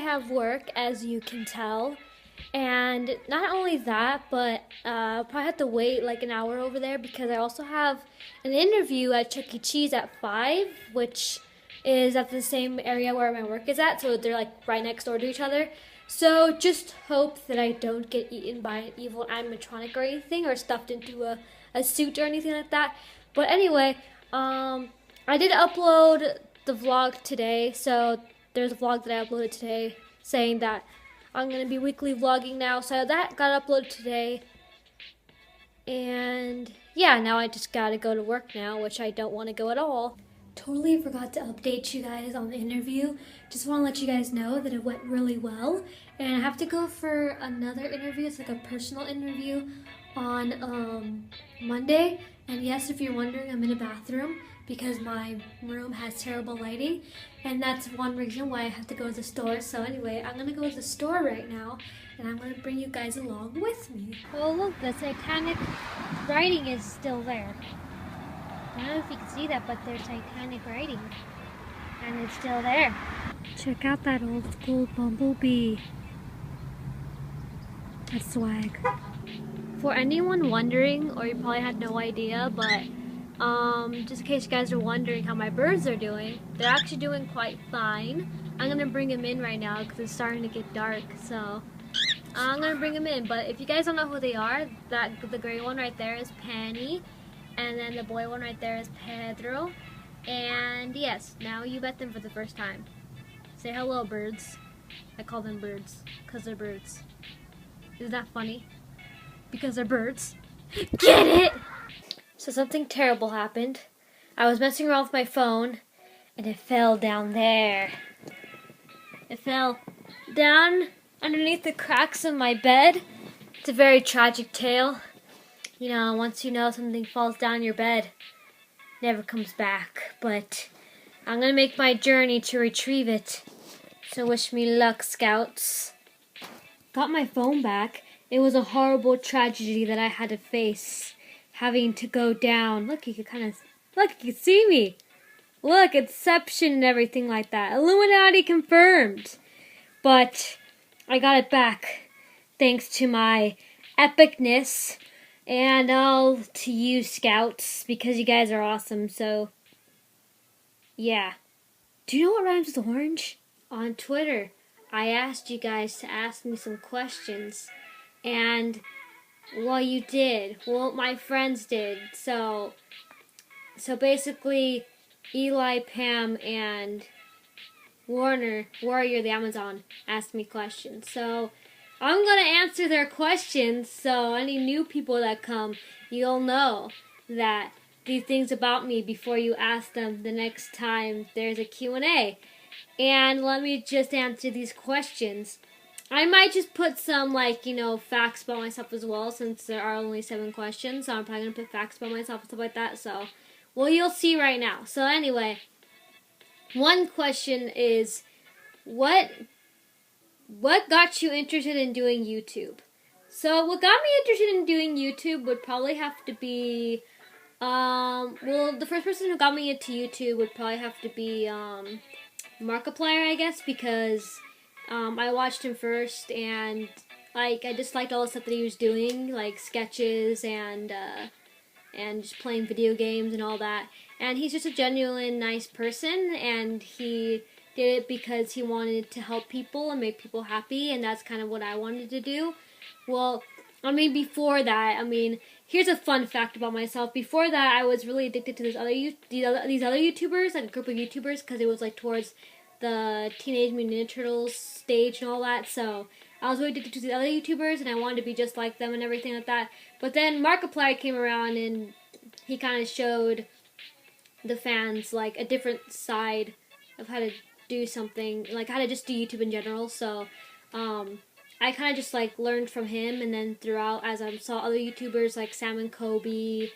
have work, as you can tell. And not only that, but I'll probably have to wait like an hour over there because I also have an interview at Chuck E. Cheese at 5, which is at the same area where my work is at, so they're like right next door to each other. So just hope that I don't get eaten by an evil animatronic or anything, or stuffed into a suit or anything like that. But anyway, I did upload the vlog today, so there's a vlog that I uploaded today saying that I'm going to be weekly vlogging now, so that got uploaded today. And yeah, now I just gotta go to work now, which I don't want to go at all. Totally forgot to update you guys on the interview. Just want to let you guys know that it went really well. And I have to go for another interview. It's like a personal interview on Monday. And yes, if you're wondering, I'm in a bathroom because my room has terrible lighting. And that's one reason why I have to go to the store. So anyway, I'm going to go to the store right now. And I'm going to bring you guys along with me. Oh look, the Titanic writing is still there. I don't know if you can see that, but there's Titanic writing. And it's still there. Check out that old school bumblebee. That's swag. For anyone wondering, or you probably had no idea, but just in case you guys are wondering how my birds are doing, they're actually doing quite fine. I'm going to bring them in right now because it's starting to get dark, so I'm going to bring them in. But if you guys don't know who they are, the gray one right there is Penny. And then the boy one right there is Pedro. And yes, now you met them for the first time. Say hello, birds. I call them birds because they're birds. Isn't that funny? Because they're birds. Get it? So something terrible happened. I was messing around with my phone and it fell down there. It fell down underneath the cracks of my bed. It's a very tragic tale. You know, once you know something falls down your bed, never comes back. But I'm going to make my journey to retrieve it. So wish me luck, scouts. Got my phone back. It was a horrible tragedy that I had to face. Having to go down. Look, you can see me. Look, Inception and everything like that. Illuminati confirmed. But I got it back thanks to my epicness. And all to you, scouts, because you guys are awesome, so yeah. Do you know what rhymes with orange? On Twitter, I asked you guys to ask me some questions, and, well, you did. Well, my friends did, so basically, Eli, Pam, and Warrior the Amazon asked me questions, so I'm going to answer their questions, so any new people that come, you'll know that these things about me before you ask them the next time there's a Q&A. And let me just answer these questions. I might just put some, facts about myself as well, since there are only 7 questions, so I'm probably going to put facts about myself and stuff like that, so, well, you'll see right now. So anyway, one question is, what got you interested in doing YouTube? So what got me interested in doing YouTube would probably have to be, the first person who got me into YouTube would probably have to be Markiplier, I guess, because I watched him first, and I just liked all the stuff that he was doing, like sketches and just playing video games and all that. And he's just a genuine nice person, and he did it because he wanted to help people and make people happy, and that's kind of what I wanted to do. Well, before that, here's a fun fact about myself. Before that, I was really addicted to these other YouTubers, like a group of YouTubers, because it was like towards the Teenage Mutant Ninja Turtles stage and all that, so I was really addicted to these other YouTubers, and I wanted to be just like them and everything like that. But then Markiplier came around, and he kind of showed the fans, like, a different side of how to do something, like how to just do YouTube in general. So I kind of just learned from him, and then throughout, as I saw other YouTubers like Sam and Kobe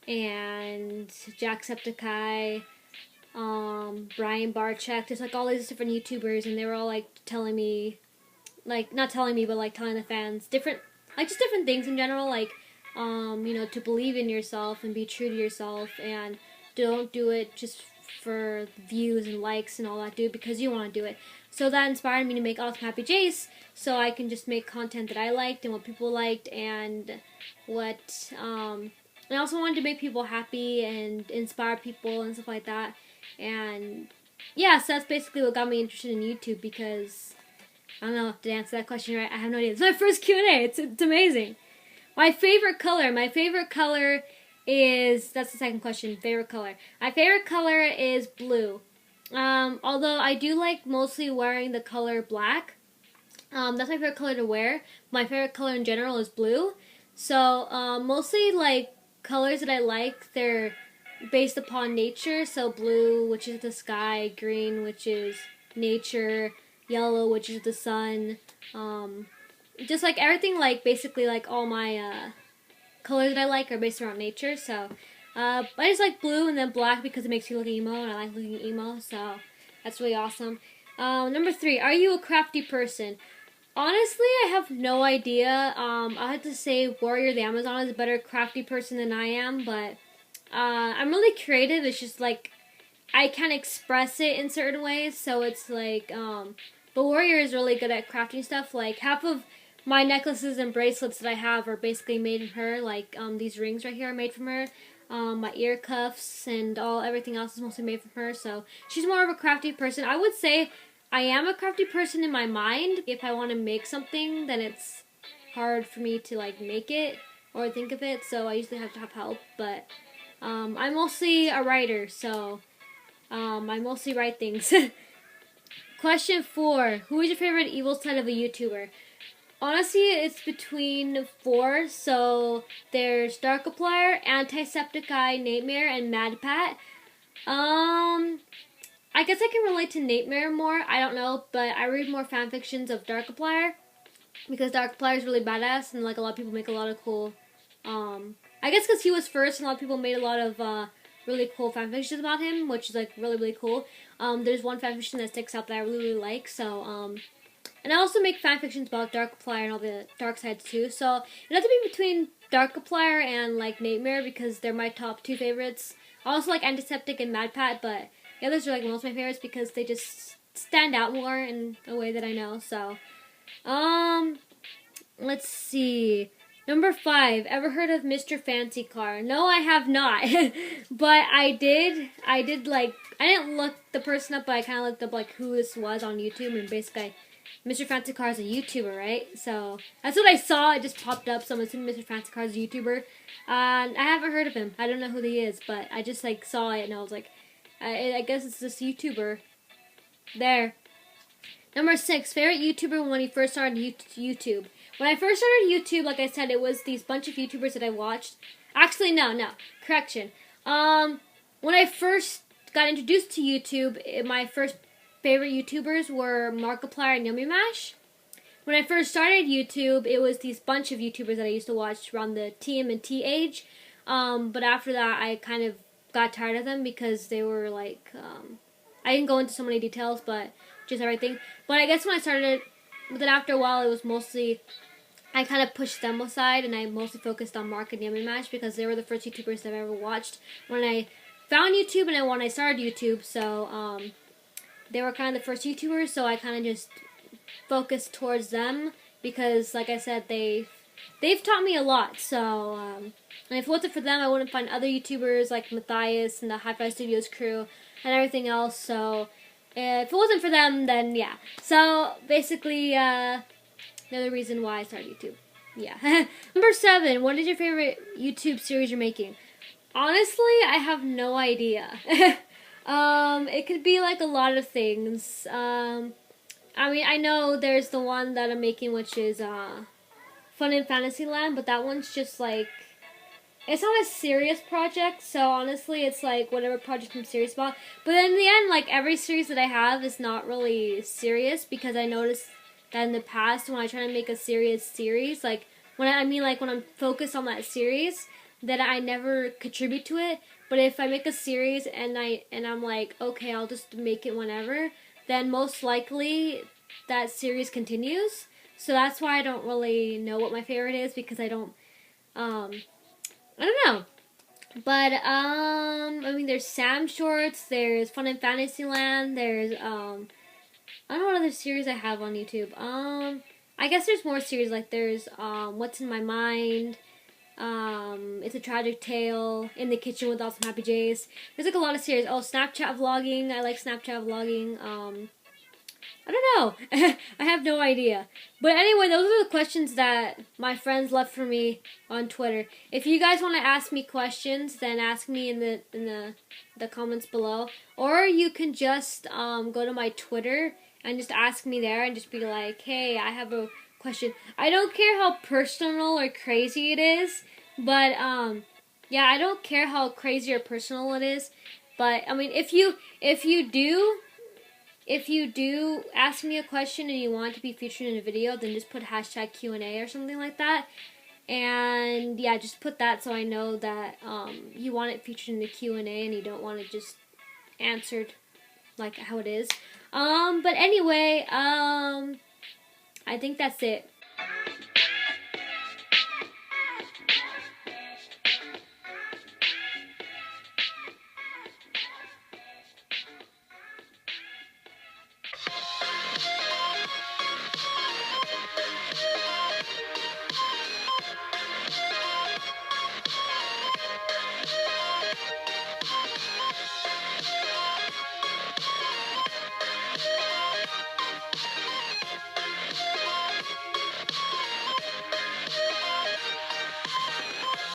and Jacksepticeye, Brian Barczyk, just all these different YouTubers, and they were all telling me, not telling me, but telling the fans different things in general, to believe in yourself and be true to yourself, and don't do it just for views and likes and all that, do it because you want to do it. So that inspired me to make Awesome Happy Jace, so I can just make content that I liked and what people liked, and what I also wanted to make people happy and inspire people and stuff like that. And yeah, so that's basically what got me interested in YouTube, because I don't know, to answer that question right, I have no idea. It's my first Q&A. It's amazing. My favorite color is, that's the second question, favorite color. My favorite color is blue. Although I do like mostly wearing the color black. That's my favorite color to wear. My favorite color in general is blue. So, mostly like colors that I like, they're based upon nature. So blue, which is the sky, green, which is nature, yellow, which is the sun. Just like everything, like basically like all my colors that I like are based around nature. So I just like blue and then black because it makes me look emo, and I like looking emo, so that's really awesome. Number 3, are you a crafty person? Honestly, I have no idea. I have to say Warrior the Amazon is a better crafty person than I am, but I'm really creative. It's just like I can't express it in certain ways, so it's like, but Warrior is really good at crafting stuff. Like half of my necklaces and bracelets that I have are basically made from her. Like these rings right here are made from her. My ear cuffs and everything else is mostly made from her. So she's more of a crafty person. I would say I am a crafty person in my mind. If I want to make something, then it's hard for me to like make it or think of it. So I usually have to have help. But I'm mostly a writer, so I mostly write things. Question 4: who is your favorite evil side of a YouTuber? Honestly, it's between 4. So there's Darkiplier, Antiseptic-Eye, Nightmare, and MadPat. I guess I can relate to Nightmare more. I don't know, but I read more fanfictions of Darkiplier because Darkiplier is really badass, and like a lot of people make a lot of cool. I guess because he was first, and a lot of people made a lot of really cool fanfictions about him, which is like really, really cool. There's one fanfiction that sticks out that I really, really like. So and I also make fanfictions about Darkiplier and all the dark sides too. So it has to be between Darkiplier and like Nightmare because they're my top 2 favorites. I also like Antiseptic and MadPat, but the others are like most of my favorites because they just stand out more in a way that I know. So, let's see. Number 5, ever heard of Mr. Fancy Car? No, I have not. But I did like, I didn't look the person up, but I kind of looked up like who this was on YouTube, and basically Mr. Fancy Car is a YouTuber, right? So that's what I saw. It just popped up. So I'm assuming Mr. Fancy Car is a YouTuber. I haven't heard of him. I don't know who he is, but I just like saw it and I was like, I guess it's this YouTuber. There. Number 6, favorite YouTuber when you first started YouTube. When I first started YouTube, like I said, it was these bunch of YouTubers that I watched. Actually, no. Correction. When I first got introduced to YouTube, my first favorite YouTubers were Markiplier and Yummy Mash. When I first started YouTube, it was these bunch of YouTubers that I used to watch around the TMNT age. But after that, I kind of got tired of them because they were like, I didn't go into so many details, but just everything. But I guess when I started, but then after a while, it was mostly, I kind of pushed them aside, and I mostly focused on Mark and Yummy Mash because they were the first YouTubers that I've ever watched when I found YouTube and when I started YouTube. So, they were kind of the first YouTubers, so I kind of just focused towards them because, like I said, they've taught me a lot. So, and if it wasn't for them, I wouldn't find other YouTubers like Matthias and the Hi-Fi Studios crew and everything else. So, if it wasn't for them, then yeah. So, basically, another reason why I started YouTube. Yeah. Number 7, what is your favorite YouTube series you're making? Honestly, I have no idea. It could be like a lot of things. I mean, I know there's the one that I'm making, which is Fun in Fantasyland, but that one's just like, it's not a serious project, so honestly, it's like whatever project I'm serious about. But in the end, like every series that I have is not really serious because I noticed that in the past when I try to make a serious series, like when I'm focused on that series, that I never contribute to it. But if I make a series and I'm like, okay, I'll just make it whenever, then most likely that series continues. So that's why I don't really know what my favorite is because I don't know. But I mean, there's Sam Shorts, there's Fun in Fantasyland, there's I don't know what other series I have on YouTube. I guess there's more series, like there's What's in My Mind, It's a Tragic Tale, In the Kitchen with Awesome Happy Jace. There's like a lot of series. Oh, Snapchat vlogging. I like Snapchat vlogging. I don't know. I have no idea. But anyway, those are the questions that my friends left for me on Twitter. If you guys want to ask me questions, then ask me in the comments below. Or you can just go to my Twitter and just ask me there and just be like, hey, I have a question. I don't care how personal or crazy it is, but yeah, I don't care how crazy or personal it is. But I mean, if you do ask me a question and you want it to be featured in a video, then just put hashtag Q&A or something like that. And yeah, just put that so I know that you want it featured in the Q&A and you don't want it just answered like how it is. But anyway, I think that's it.